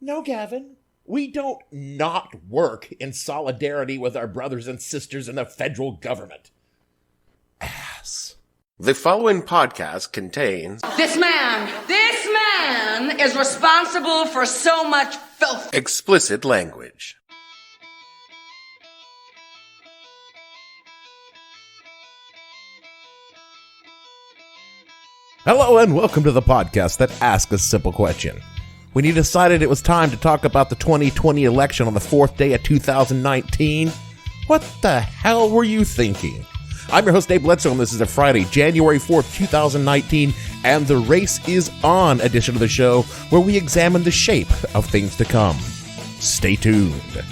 No, Gavin, we don't not work in solidarity with our brothers and sisters in the federal government. Ass. The following podcast contains... This man is responsible for so much filth. Explicit language. Hello and welcome to the podcast that asks a simple question. When you decided it was time to talk about the 2020 election on the fourth day of 2019, what the hell were you thinking? I'm your host Dave Bledsoe, and this is a Friday, January 4th, 2019, and the Race is On edition of the show where we examine the shape of things to come. Stay tuned.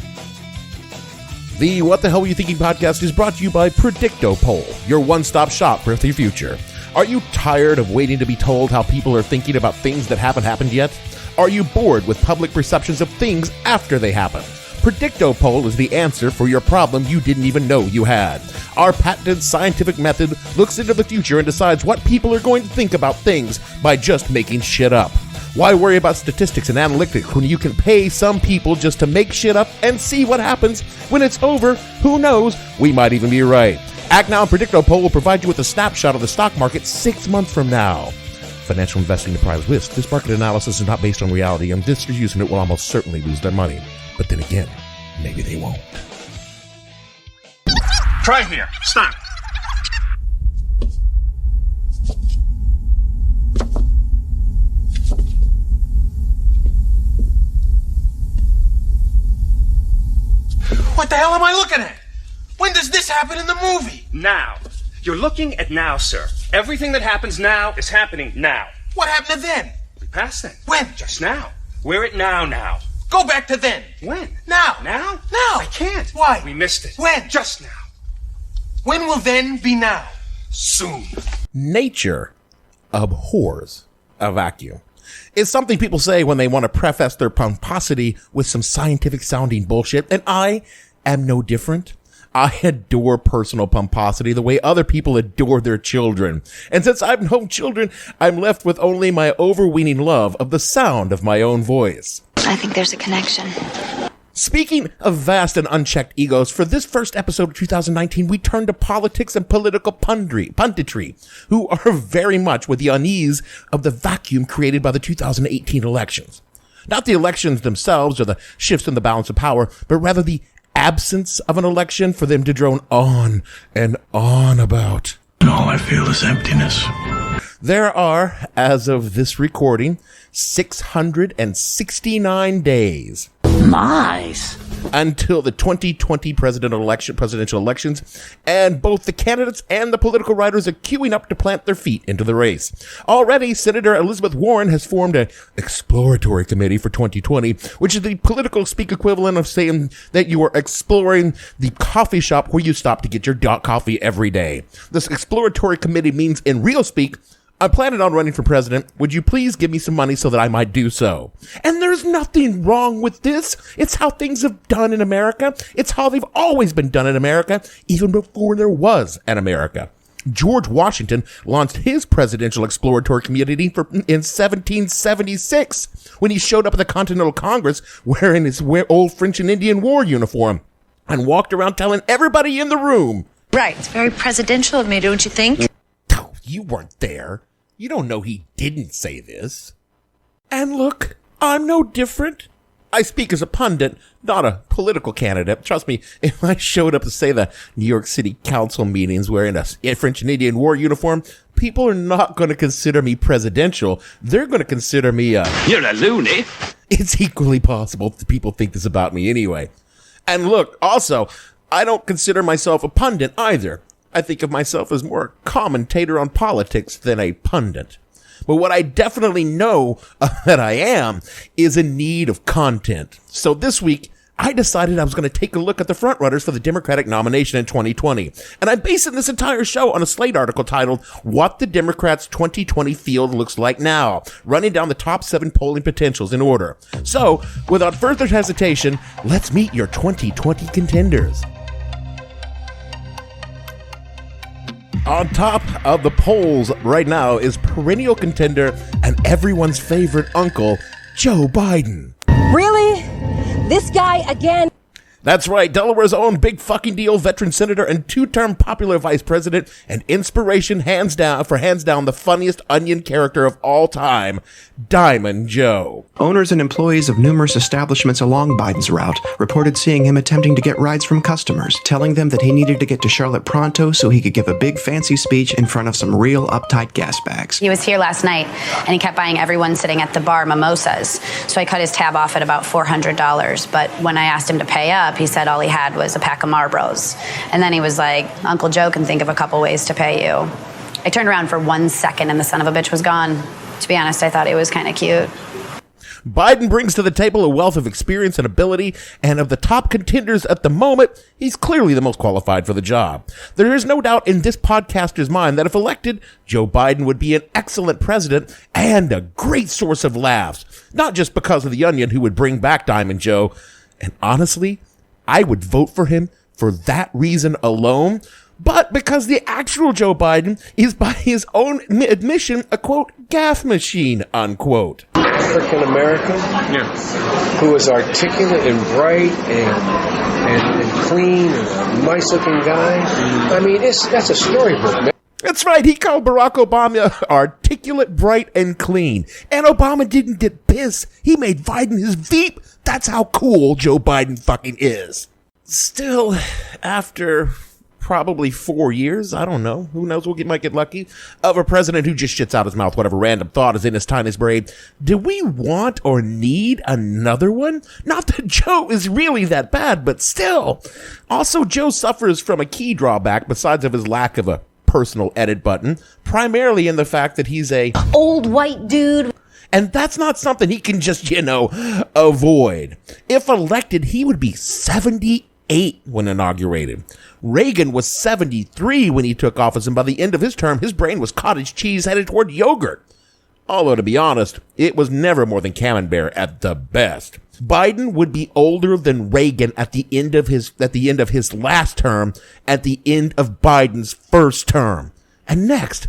The What the Hell Were You Thinking podcast is brought to you by Predicto Poll, your one-stop shop for the future. Are you tired of waiting to be told how people are thinking about things that haven't happened yet? Are you bored with public perceptions of things after they happen? Predicto Poll is the answer for your problem you didn't even know you had. Our patented scientific method looks into the future and decides what people are going to think about things by just making shit up. Why worry about statistics and analytics when you can pay some people just to make shit up and see what happens? When it's over, who knows? We might even be right. Act Now and Predicto Poll will provide you with a snapshot of the stock market 6 months from now. Financial investing implies risk. This market analysis is not based on reality, and investors using it will almost certainly lose their money. But then again, maybe they won't. Try here. Stop. What the hell am I looking at? When does this happen in the movie? Now. You're looking at now, sir. Everything that happens now is happening now. What happened to then? We passed then. When? Just now. We're at now. Go back to then. When? Now. Now? Now. I can't. Why? We missed it. When? Just now. When will then be now? Soon. Nature abhors a vacuum. It's something people say when they want to preface their pomposity with some scientific-sounding bullshit, and I am no different. I adore personal pomposity the way other people adore their children. And since I've no children, I'm left with only my overweening love of the sound of my own voice. I think there's a connection. Speaking of vast and unchecked egos, for this first episode of 2019, we turn to politics and political punditry, who are very much with the unease of the vacuum created by the 2018 elections. Not the elections themselves or the shifts in the balance of power, but rather the absence of an election for them to drone on and on about. And all I feel is emptiness. There are, as of this recording, 669 days. Nice. Until the 2020 presidential elections, and both the candidates and the political writers are queuing up to plant their feet into the race. Already, Senator Elizabeth Warren has formed an exploratory committee for 2020, which is the political speak equivalent of saying that you are exploring the coffee shop where you stop to get your coffee every day. This exploratory committee means, in real speak, I'm planning on running for president. Would you please give me some money so that I might do so? And there's nothing wrong with this. It's how things have done in America. It's how they've always been done in America, even before there was an America. George Washington launched his presidential exploratory committee in 1776 when he showed up at the Continental Congress wearing his old French and Indian War uniform and walked around telling everybody in the room. Right. It's very presidential of me, don't you think? Oh, you weren't there. You don't know he didn't say this. And look, I'm no different. I speak as a pundit, not a political candidate. Trust me, if I showed up to say the New York City Council meetings wearing a French and Indian War uniform, people are not going to consider me presidential. They're going to consider me You're a loony. It's equally possible that people think this about me anyway. And look, also, I don't consider myself a pundit either. I think of myself as more a commentator on politics than a pundit. But what I definitely know that I am is in need of content. So this week, I decided I was going to take a look at the frontrunners for the Democratic nomination in 2020. And I'm basing this entire show on a Slate article titled, What the Democrats' 2020 Field Looks Like Now, running down the top 7 polling potentials in order. So, without further hesitation, let's meet your 2020 contenders. On top of the polls right now is perennial contender and everyone's favorite uncle, Joe Biden. Really? This guy again? That's right, Delaware's own big fucking deal veteran senator and two-term popular vice president and inspiration hands down the funniest onion character of all time, Diamond Joe. Owners and employees of numerous establishments along Biden's route reported seeing him attempting to get rides from customers, telling them that he needed to get to Charlotte pronto so he could give a big fancy speech in front of some real uptight gas bags. He was here last night and he kept buying everyone sitting at the bar mimosas. So I cut his tab off at about $400. But when I asked him to pay up, he said all he had was a pack of Marlboros. And then he was like, Uncle Joe can think of a couple ways to pay you. I turned around for 1 second and the son of a bitch was gone. To be honest, I thought it was kind of cute. Biden brings to the table a wealth of experience and ability, and of the top contenders at the moment, he's clearly the most qualified for the job. There is no doubt in this podcaster's mind that if elected, Joe Biden would be an excellent president and a great source of laughs, not just because of the Onion, who would bring back Diamond Joe. And honestly, I would vote for him for that reason alone, but because the actual Joe Biden is, by his own admission, a, quote, gaffe machine, unquote. African American, who is articulate and bright and clean and a nice looking guy. I mean, that's a storybook, man. That's right, he called Barack Obama articulate, bright, and clean. And Obama didn't get pissed. He made Biden his Veep. That's how cool Joe Biden fucking is. Still, after probably 4 years, I don't know, who knows, might get lucky, of a president who just shits out his mouth whatever random thought is in his tiniest brain, do we want or need another one? Not that Joe is really that bad, but still. Also, Joe suffers from a key drawback besides of his lack of a personal edit button, primarily in the fact that he's a old white dude. And that's not something he can just, avoid. If elected, he would be 78 when inaugurated. Reagan was 73 when he took office, and by the end of his term, his brain was cottage cheese headed toward yogurt. Although, to be honest, it was never more than camembert at the best. Biden would be older than Reagan at the end of his last term, at the end of Biden's first term. And next,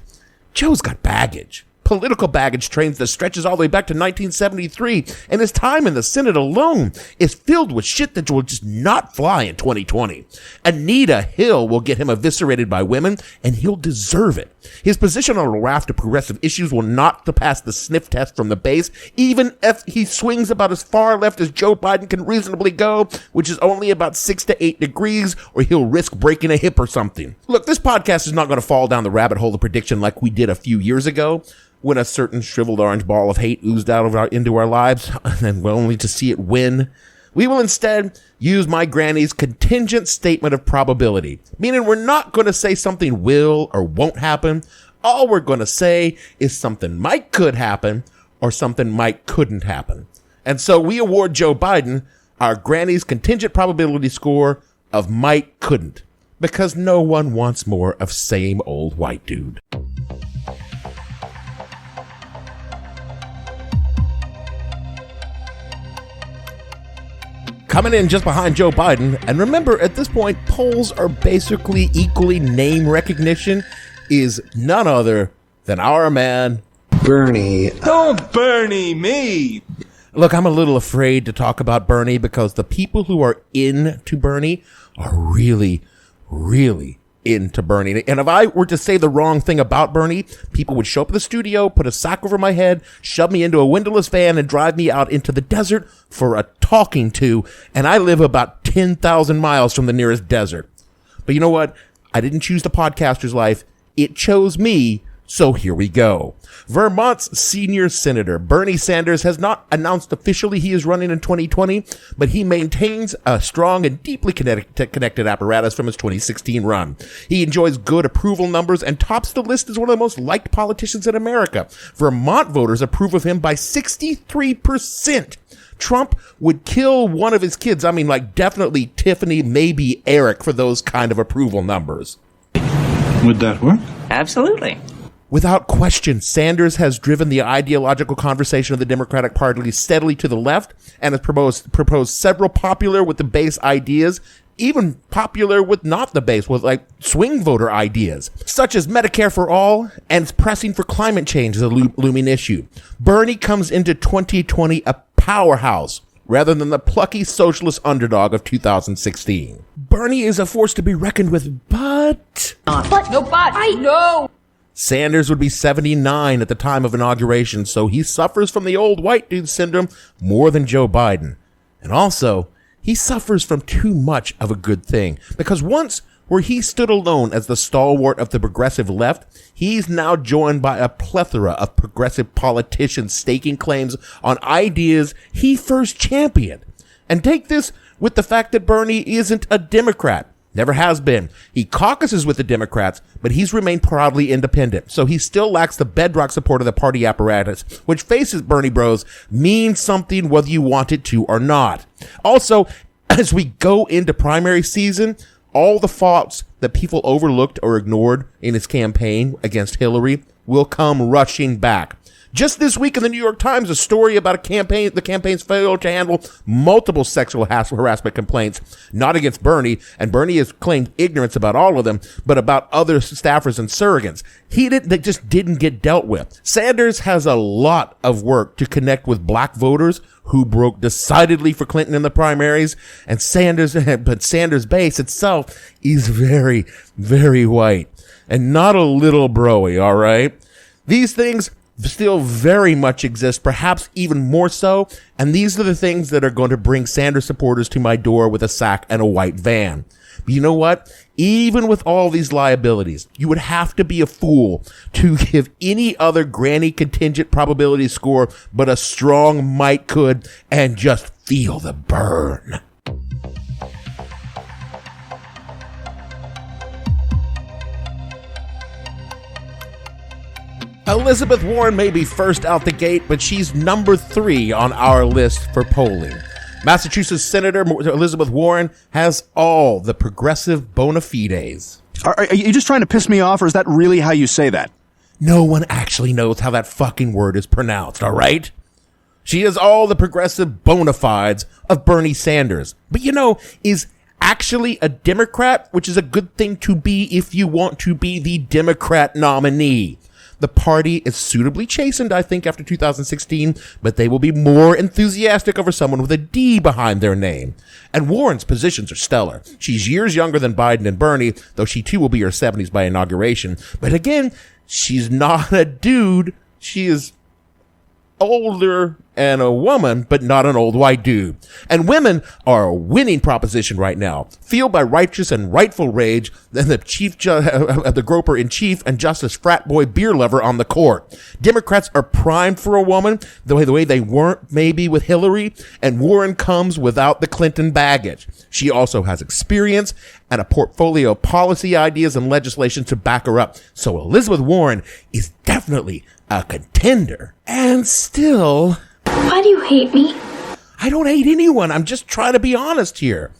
Joe's got baggage. Political baggage trains that stretches all the way back to 1973, and his time in the Senate alone is filled with shit that will just not fly in 2020. Anita Hill will get him eviscerated by women, and he'll deserve it. His position on a raft of progressive issues will not pass the sniff test from the base, even if he swings about as far left as Joe Biden can reasonably go, which is only about 6 to 8 degrees, or he'll risk breaking a hip or something. Look, this podcast is not going to fall down the rabbit hole of prediction like we did a few years ago, when a certain shriveled orange ball of hate oozed out of into our lives, and only to see it win. We will instead use my granny's contingent statement of probability, meaning we're not going to say something will or won't happen. All we're going to say is something might could happen or something might couldn't happen. And so we award Joe Biden our granny's contingent probability score of might couldn't, because no one wants more of same old white dude. Coming in just behind Joe Biden, and remember, at this point, polls are basically equally name recognition, is none other than our man, Bernie. Don't Bernie me! Look, I'm a little afraid to talk about Bernie because the people who are into Bernie are really, really into Bernie. And if I were to say the wrong thing about Bernie, people would show up at the studio, put a sack over my head, shove me into a windowless van, and drive me out into the desert for a talking to. And I live about 10,000 miles from the nearest desert. But you know what? I didn't choose the podcaster's life. It chose me. So here we go. Vermont's senior senator, Bernie Sanders, has not announced officially he is running in 2020, but he maintains a strong and deeply connected apparatus from his 2016 run. He enjoys good approval numbers and tops the list as one of the most liked politicians in America. Vermont voters approve of him by 63%. Trump would kill one of his kids. I mean, like, definitely Tiffany, maybe Eric, for those kind of approval numbers. Would that work? Absolutely. Without question, Sanders has driven the ideological conversation of the Democratic Party steadily to the left and has proposed several popular with the base ideas, even popular with not the base, with like swing voter ideas, such as Medicare for all and pressing for climate change as a looming issue. Bernie comes into 2020 a powerhouse, rather than the plucky socialist underdog of 2016. Bernie is a force to be reckoned with, but... No. Sanders would be 79 at the time of inauguration, so he suffers from the old white dude syndrome more than Joe Biden. And also, he suffers from too much of a good thing, because once where he stood alone as the stalwart of the progressive left, he's now joined by a plethora of progressive politicians staking claims on ideas he first championed. And take this with the fact that Bernie isn't a Democrat. Never has been. He caucuses with the Democrats, but he's remained proudly independent. So he still lacks the bedrock support of the party apparatus, which faces Bernie bros means something whether you want it to or not. Also, as we go into primary season, all the faults that people overlooked or ignored in his campaign against Hillary will come rushing back. Just this week in the New York Times, a story about the campaign's failure to handle multiple sexual harassment complaints, not against Bernie, and Bernie has claimed ignorance about all of them, but about other staffers and surrogates. They just didn't get dealt with. Sanders has a lot of work to connect with black voters who broke decidedly for Clinton in the primaries, and Sanders base itself is very, very white and not a little broy, all right? These things still very much exist, perhaps even more so, and these are the things that are going to bring Sanders supporters to my door with a sack and a white van. But you know what? Even with all these liabilities, you would have to be a fool to give any other Granny Contingent Probability Score but a strong might could and just feel the burn. Elizabeth Warren may be first out the gate, but she's number 3 on our list for polling. Massachusetts Senator Elizabeth Warren has all the progressive bona fides. Are you just trying to piss me off, or is that really how you say that? No one actually knows how that fucking word is pronounced, all right? She has all the progressive bona fides of Bernie Sanders, but is actually a Democrat, which is a good thing to be if you want to be the Democrat nominee. The party is suitably chastened, I think, after 2016, but they will be more enthusiastic over someone with a D behind their name. And Warren's positions are stellar. She's years younger than Biden and Bernie, though she too will be in her 70s by inauguration. But again, she's not a dude. She is older and a woman, but not an old white dude. And women are a winning proposition right now, fueled by righteous and rightful rage than the the groper in chief and justice frat boy beer lover on the court. Democrats are primed for a woman the way they weren't maybe with Hillary, and Warren comes without the Clinton baggage. She also has experience and a portfolio of policy ideas and legislation to back her up. So Elizabeth Warren is definitely a contender. And still... Why do you hate me? I don't hate anyone. I'm just trying to be honest here.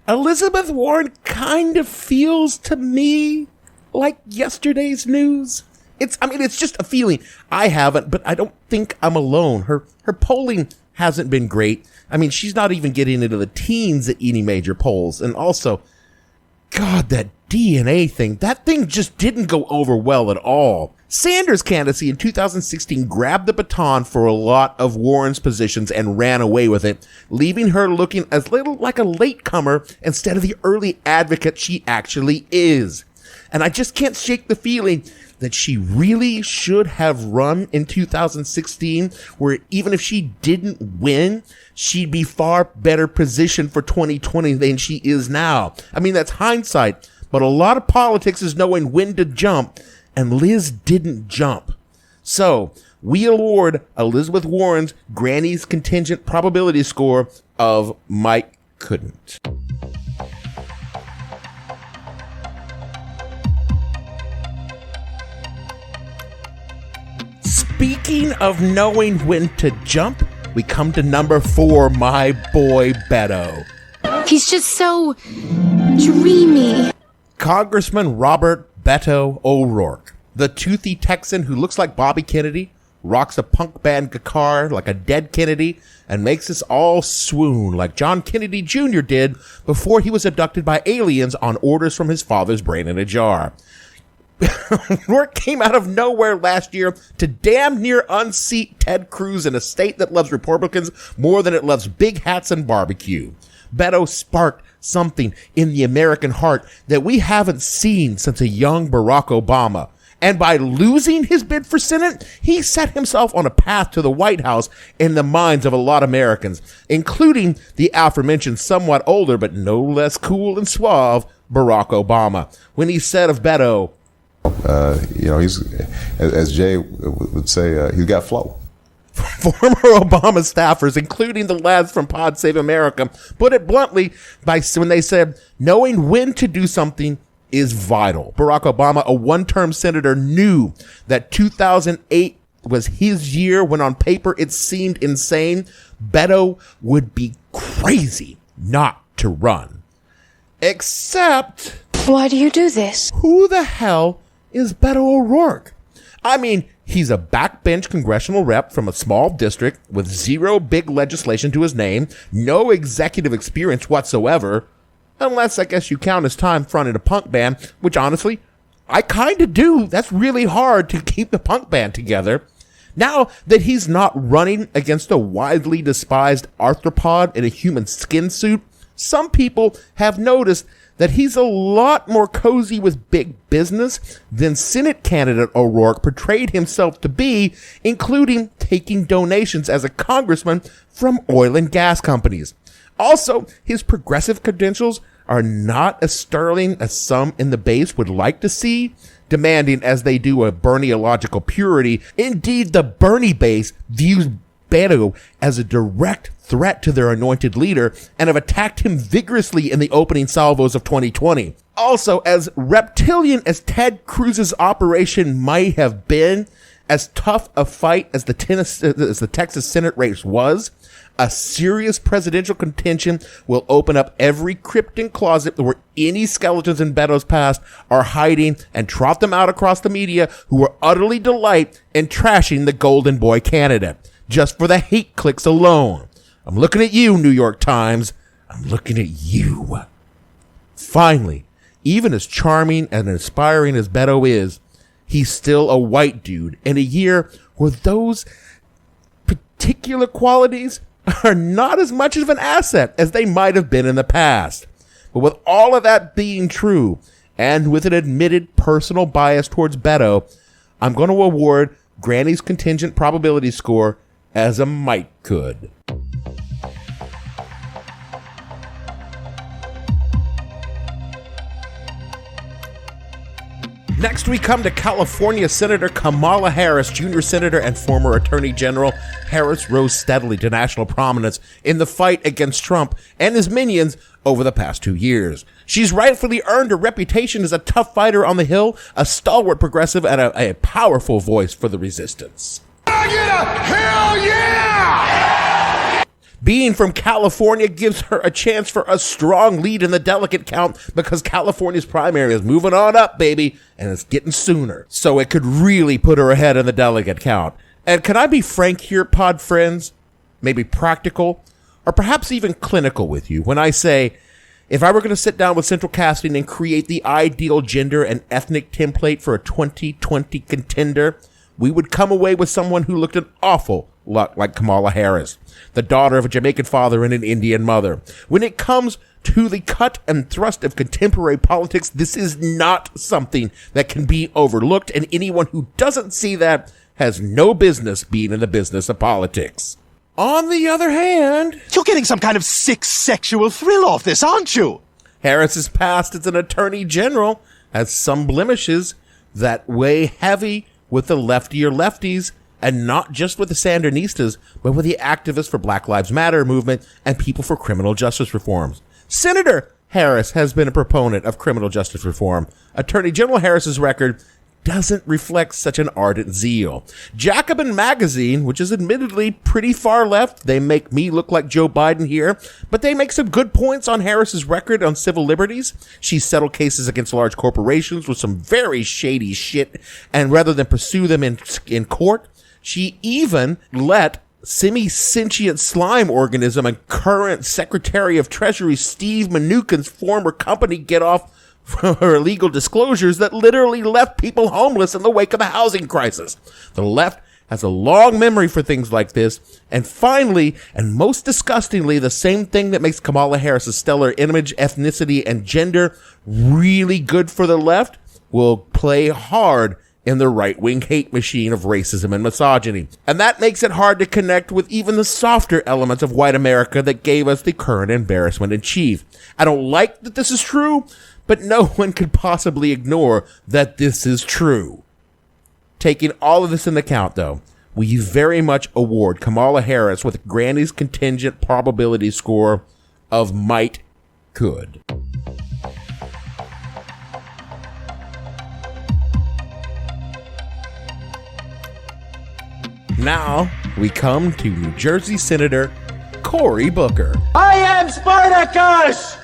Elizabeth Warren kind of feels to me like yesterday's news. It's just a feeling. I haven't, but I don't think I'm alone. Her polling hasn't been great. I mean, she's not even getting into the teens at any major polls. And also, God, that DNA thing, that thing just didn't go over well at all. Sanders' candidacy in 2016 grabbed the baton for a lot of Warren's positions and ran away with it, leaving her looking as little like a latecomer instead of the early advocate she actually is. And I just can't shake the feeling that she really should have run in 2016, where even if she didn't win, she'd be far better positioned for 2020 than she is now. I mean, that's hindsight, but a lot of politics is knowing when to jump, and Liz didn't jump. So we award Elizabeth Warren's Granny's Contingent Probability Score of Mike Couldn't. Speaking of knowing when to jump, we come to number 4, my boy Beto. He's just so dreamy. Congressman Robert Beto O'Rourke, the toothy Texan who looks like Bobby Kennedy, rocks a punk band guitar like a dead Kennedy, and makes us all swoon like John Kennedy Jr. did before he was abducted by aliens on orders from his father's brain in a jar. O'Rourke came out of nowhere last year to damn near unseat Ted Cruz in a state that loves Republicans more than it loves big hats and barbecue. Beto sparked something in the American heart that we haven't seen since a young Barack Obama. And by losing his bid for Senate, he set himself on a path to the White House in the minds of a lot of Americans, including the aforementioned somewhat older but no less cool and suave Barack Obama, when he said of Beto, he's, as Jay would say, he's got flow. Former Obama staffers, including the lads from Pod Save America, put it bluntly when they said, knowing when to do something is vital. Barack Obama, a one-term senator, knew that 2008 was his year when on paper it seemed insane. Beto would be crazy not to run. Except... Why do you do this? Who the hell is Beto O'Rourke? I mean, he's a backbench congressional rep from a small district with zero big legislation to his name, no executive experience whatsoever, unless I guess you count his time fronting a punk band, which honestly, I kind of do. That's really hard to keep the punk band together. Now that he's not running against a widely despised arthropod in a human skin suit, some people have noticed that he's a lot more cozy with big business than Senate candidate O'Rourke portrayed himself to be, including taking donations as a congressman from oil and gas companies. Also, his progressive credentials are not as sterling as some in the base would like to see, demanding as they do a Bernieological purity. Indeed, the Bernie base views Beto as a direct threat to their anointed leader and have attacked him vigorously in the opening salvos of 2020. Also, as reptilian as Ted Cruz's operation might have been, as tough a fight as the Texas Senate race was, a serious presidential contention will open up every crypt and closet where any skeletons in Beto's past are hiding and trot them out across the media who are utterly delight in trashing the golden boy candidate, just for the hate clicks alone. I'm looking at you, New York Times. I'm looking at you. Finally, even as charming and inspiring as Beto is, he's still a white dude in a year where those particular qualities are not as much of an asset as they might have been in the past. But with all of that being true, and with an admitted personal bias towards Beto, I'm going to award Granny's Contingent Possibility Score as a might could. Next, we come to California Senator Kamala Harris. Junior Senator and former Attorney General Harris rose steadily to national prominence in the fight against Trump and his minions over the past 2 years. She's rightfully earned a reputation as a tough fighter on the Hill, a stalwart progressive, and a powerful voice for the resistance. I get a hell yeah! Being from California gives her a chance for a strong lead in the delegate count because California's primary is moving on up, baby, and it's getting sooner. So it could really put her ahead in the delegate count. And can I be frank here, pod friends? Maybe practical, or perhaps even clinical with you when I say, if I were going to sit down with Central Casting and create the ideal gender and ethnic template for a 2020 contender, we would come away with someone who looked an awful lot like Kamala Harris, the daughter of a Jamaican father and an Indian mother. When it comes to the cut and thrust of contemporary politics, this is not something that can be overlooked, and anyone who doesn't see that has no business being in the business of politics. On the other hand, you're getting some kind of sick sexual thrill off this, aren't you? Harris's past as an attorney general has some blemishes that weigh heavy with the lefties, and not just with the Sandinistas, but with the activists for Black Lives Matter movement and people for criminal justice reforms. Senator Harris has been a proponent of criminal justice reform. Attorney General Harris's record doesn't reflect such an ardent zeal. Jacobin Magazine, which is admittedly pretty far left, they make me look like Joe Biden here, but they make some good points on Harris's record on civil liberties. She settled cases against large corporations with some very shady shit, and rather than pursue them in court, she even let semi-sentient slime organism and current Secretary of Treasury Steve Mnuchin's former company get off for her illegal disclosures that literally left people homeless in the wake of the housing crisis. The left has a long memory for things like this. And finally, and most disgustingly, the same thing that makes Kamala Harris's stellar image, ethnicity, and gender really good for the left will play hard in the right-wing hate machine of racism and misogyny. And that makes it hard to connect with even the softer elements of white America that gave us the current embarrassment in chief. I don't like that this is true, but no one could possibly ignore that this is true. Taking all of this into account, though, we very much award Kamala Harris with Granny's Contingent Possibility Score of might could. Now, we come to New Jersey Senator Cory Booker. I am Spartacus!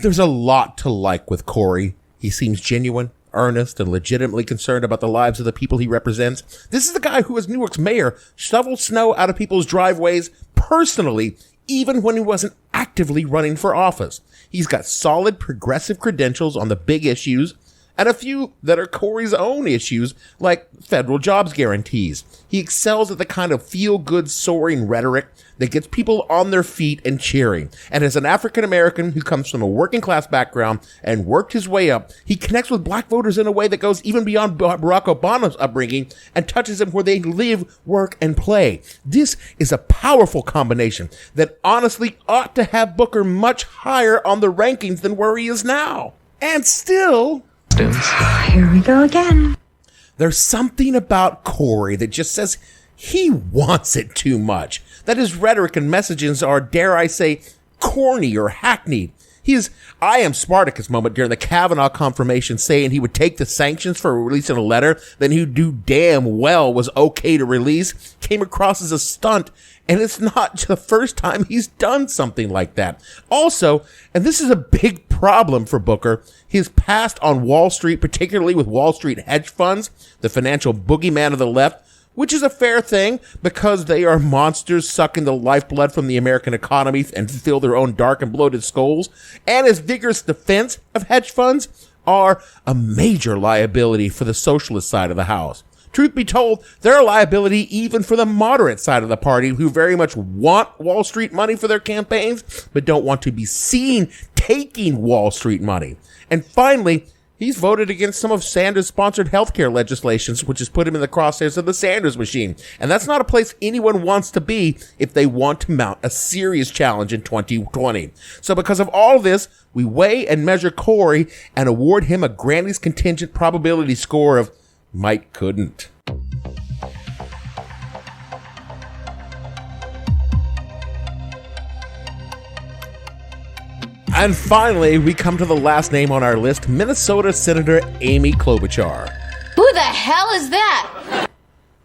There's a lot to like with Cory. He seems genuine, earnest, and legitimately concerned about the lives of the people he represents. This is the guy who, as New York's mayor, shoveled snow out of people's driveways personally, even when he wasn't actively running for office. He's got solid progressive credentials on the big issues, and a few that are Cory's own issues, like federal jobs guarantees. He excels at the kind of feel-good, soaring rhetoric that gets people on their feet and cheering. And as an African-American who comes from a working-class background and worked his way up, he connects with black voters in a way that goes even beyond Barack Obama's upbringing and touches them where they live, work, and play. This is a powerful combination that honestly ought to have Booker much higher on the rankings than where he is now. And still... Here we go again. There's something about Cory that just says he wants it too much. That his rhetoric and messages are, dare I say, corny or hackneyed. His I am Spartacus moment during the Kavanaugh confirmation saying he would take the sanctions for releasing a letter that he knew damn well was okay to release came across as a stunt, and it's not the first time he's done something like that. Also, and this is a big problem for Booker, his past on Wall Street, particularly with Wall Street hedge funds, the financial boogeyman of the left, which is a fair thing because they are monsters sucking the lifeblood from the American economy and fill their own dark and bloated skulls, and his vigorous defense of hedge funds are a major liability for the socialist side of the house. Truth be told, they're a liability even for the moderate side of the party who very much want Wall Street money for their campaigns, but don't want to be seen taking Wall Street money. And finally, he's voted against some of Sanders-sponsored healthcare legislations, which has put him in the crosshairs of the Sanders machine. And that's not a place anyone wants to be if they want to mount a serious challenge in 2020. So because of all this, we weigh and measure Cory and award him a Granny's Contingent Possibility Score of might couldn't. And finally, we come to the last name on our list, Minnesota Senator Amy Klobuchar. Who the hell is that?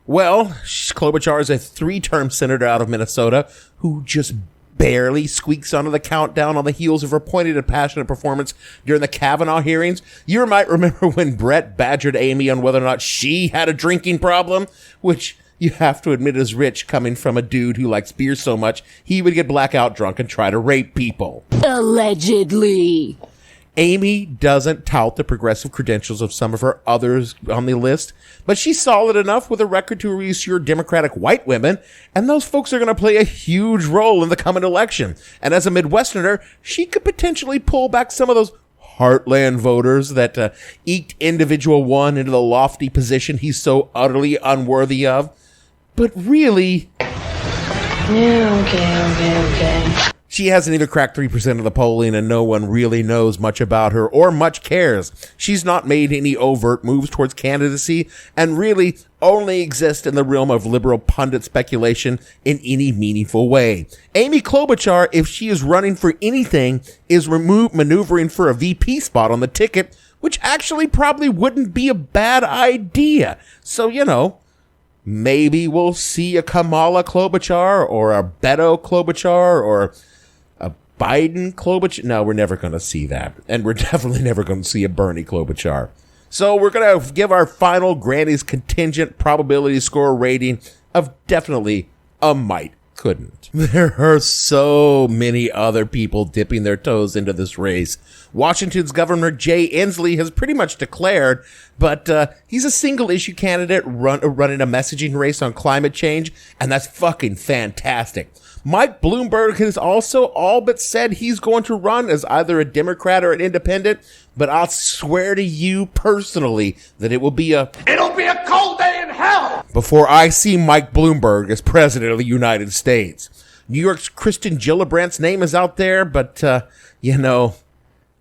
Well, Klobuchar is a 3-term senator out of Minnesota who just barely squeaks onto the countdown on the heels of her pointed and passionate performance during the Kavanaugh hearings. You might remember when Brett badgered Amy on whether or not she had a drinking problem, which you have to admit is rich coming from a dude who likes beer so much he would get blackout drunk and try to rape people. Allegedly. Amy doesn't tout the progressive credentials of some of her others on the list, but she's solid enough with a record to reassure Democratic white women, and those folks are going to play a huge role in the coming election. And as a Midwesterner, she could potentially pull back some of those heartland voters that eked Individual One into the lofty position he's so utterly unworthy of. But really... Yeah, okay. She hasn't even cracked 3% of the polling, and no one really knows much about her or much cares. She's not made any overt moves towards candidacy and really only exists in the realm of liberal pundit speculation in any meaningful way. Amy Klobuchar, if she is running for anything, is maneuvering for a VP spot on the ticket, which actually probably wouldn't be a bad idea. So, you know, maybe we'll see a Kamala Klobuchar or a Beto Klobuchar or a Biden Klobuchar. No, we're never going to see that. And we're definitely never going to see a Bernie Klobuchar. So we're going to give our final Granny's Contingent Possibility Score rating of definitely a might couldn't. There are so many other people dipping their toes into this race. Washington's Governor Jay Inslee has pretty much declared, but he's a single-issue candidate running a messaging race on climate change, and that's fucking fantastic. Mike Bloomberg has also all but said he's going to run as either a Democrat or an independent, but I'll swear to you personally that it'll be a cold day in hell before I see Mike Bloomberg as president of the United States. New York's Kristen Gillibrandt's name is out there, but,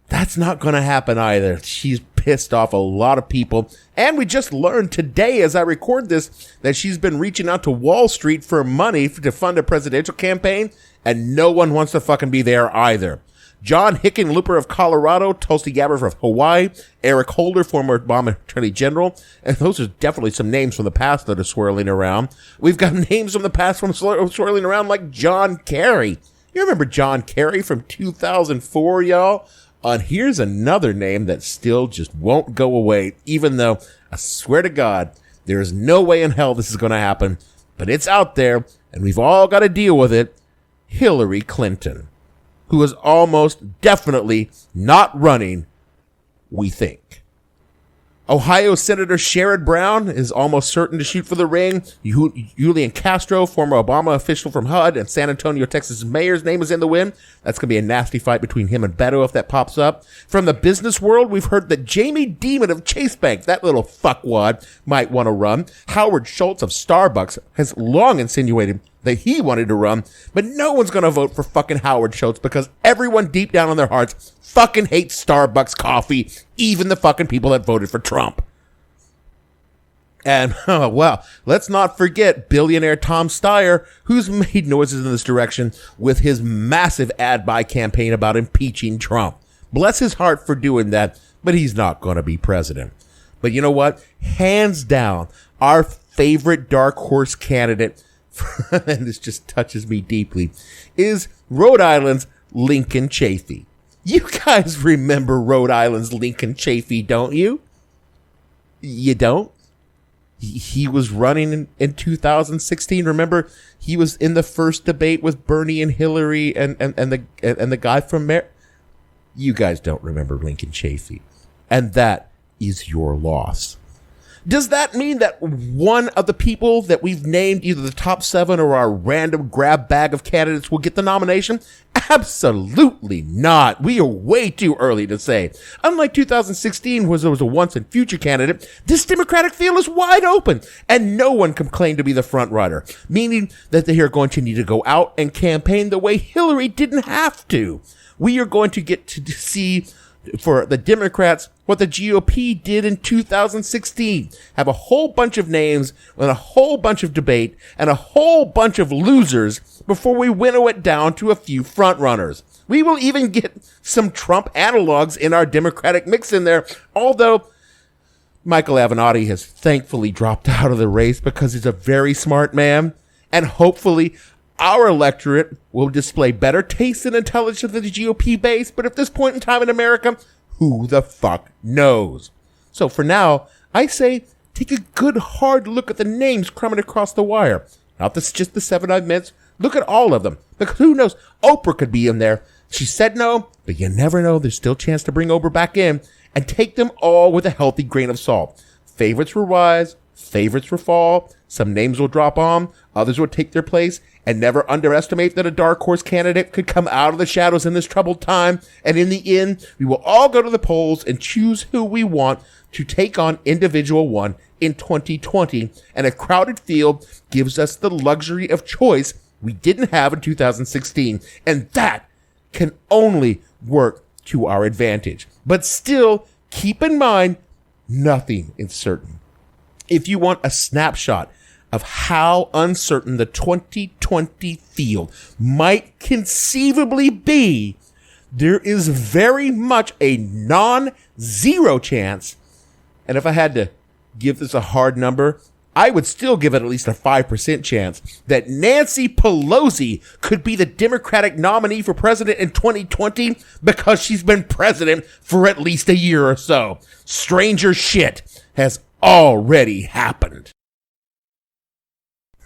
that's not going to happen either. She's pissed off a lot of people. And we just learned today, as I record this, that she's been reaching out to Wall Street for money to fund a presidential campaign, and no one wants to fucking be there either. John Hickenlooper of Colorado, Tulsi Gabbard of Hawaii, Eric Holder, former Obama Attorney General, and those are definitely some names from the past that are swirling around. We've got names from the past from swirling around like John Kerry. You remember John Kerry from 2004, y'all? And here's another name that still just won't go away, even though, I swear to God, there is no way in hell this is going to happen, but it's out there, and we've all got to deal with it. Hillary Clinton, who is almost definitely not running, we think. Ohio Senator Sherrod Brown is almost certain to shoot for the ring. Julian Castro, former Obama official from HUD, and San Antonio, Texas mayor's name is in the wind. That's going to be a nasty fight between him and Beto if that pops up. From the business world, we've heard that Jamie Dimon of Chase Bank, that little fuckwad, might want to run. Howard Schultz of Starbucks has long insinuated that he wanted to run, but no one's going to vote for fucking Howard Schultz because everyone deep down in their hearts fucking hates Starbucks coffee, even the fucking people that voted for Trump. And, let's not forget billionaire Tom Steyer, who's made noises in this direction with his massive ad buy campaign about impeaching Trump. Bless his heart for doing that, but he's not going to be president. But you know what? Hands down, our favorite dark horse candidate, and this just touches me deeply, is Rhode Island's Lincoln Chafee. You guys remember Rhode Island's Lincoln Chafee, don't you? You don't? He was running in 2016. Remember, he was in the first debate with Bernie and Hillary and the guy from Maryland. You guys don't remember Lincoln Chafee, and that is your loss. Does that mean that one of the people that we've named, either the top 7 or our random grab bag of candidates, will get the nomination? Absolutely not. We are way too early to say. Unlike 2016, where there was a once and future candidate, this Democratic field is wide open, and no one can claim to be the front runner, meaning that they are going to need to go out and campaign the way Hillary didn't have to. We are going to get to see, for the Democrats, what the GOP did in 2016. Have a whole bunch of names and a whole bunch of debate and a whole bunch of losers before we winnow it down to a few frontrunners. We will even get some Trump analogs in our Democratic mix in there, although Michael Avenatti has thankfully dropped out of the race because he's a very smart man, and hopefully our electorate will display better taste and intelligence than the GOP base, but at this point in time in America, who the fuck knows? So for now, I say take a good hard look at the names coming across the wire. Not this just the 7 I've mentioned. Look at all of them, because who knows? Oprah could be in there. She said no, but you never know. There's still a chance to bring Oprah back in, and take them all with a healthy grain of salt. Favorites will rise, favorites will fall. Some names will drop on, others will take their place, and never underestimate that a dark horse candidate could come out of the shadows in this troubled time. And in the end, we will all go to the polls and choose who we want to take on individual one in 2020. And a crowded field gives us the luxury of choice we didn't have in 2016. And that can only work to our advantage. But still, keep in mind, nothing is certain. If you want a snapshot of how uncertain the 2020 field might conceivably be, there is very much a non-zero chance. And if I had to give this a hard number, I would still give it at least a 5% chance that Nancy Pelosi could be the Democratic nominee for president in 2020 because she's been president for at least a year or so. Stranger shit has already happened.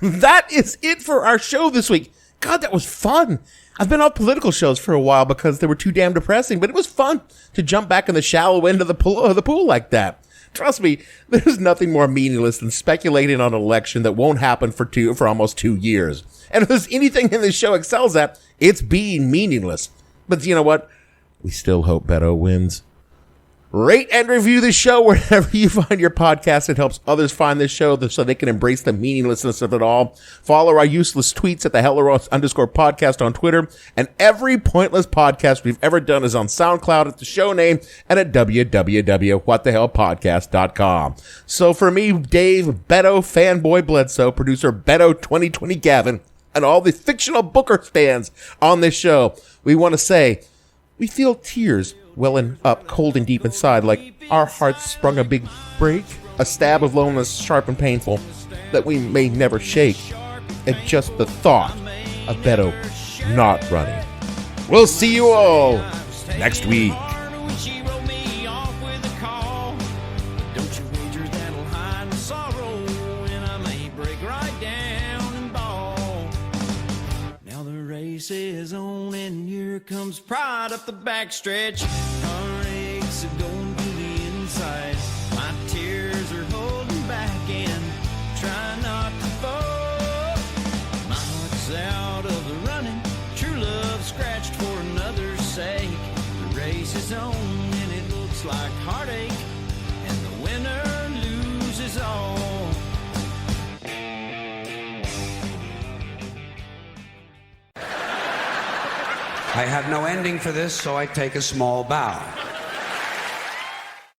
That is it for our show this week. God, that was fun. I've been off political shows for a while because they were too damn depressing, but it was fun to jump back in the shallow end of the pool like that. Trust me, there's nothing more meaningless than speculating on an election that won't happen for almost 2 years. And if there's anything in this show excels at, it's being meaningless. But you know what? We still hope Beto wins. Rate and review the show wherever you find your podcast. It helps others find this show so they can embrace the meaninglessness of it all. Follow our useless tweets at the _podcast on Twitter. And every pointless podcast we've ever done is on SoundCloud at the show name and at www.whatthehellpodcast.com. So for me, Dave, Beto, fanboy Bledsoe, producer Beto 2020 Gavin, and all the fictional Booker fans on this show, we want to say we feel tears welling up cold and deep inside, like our hearts sprung a big break, a stab of loneliness sharp and painful that we may never shake at just the thought of Beto not running. We'll see you all next week. Is on and here comes pride up the backstretch. Heartaches are going to the inside. My tears are holding back and trying not to fall. My heart's out of the running. True love scratched for another's sake. The race is on and it looks like heartache, and the winner loses all. I have no ending for this, so I take a small bow.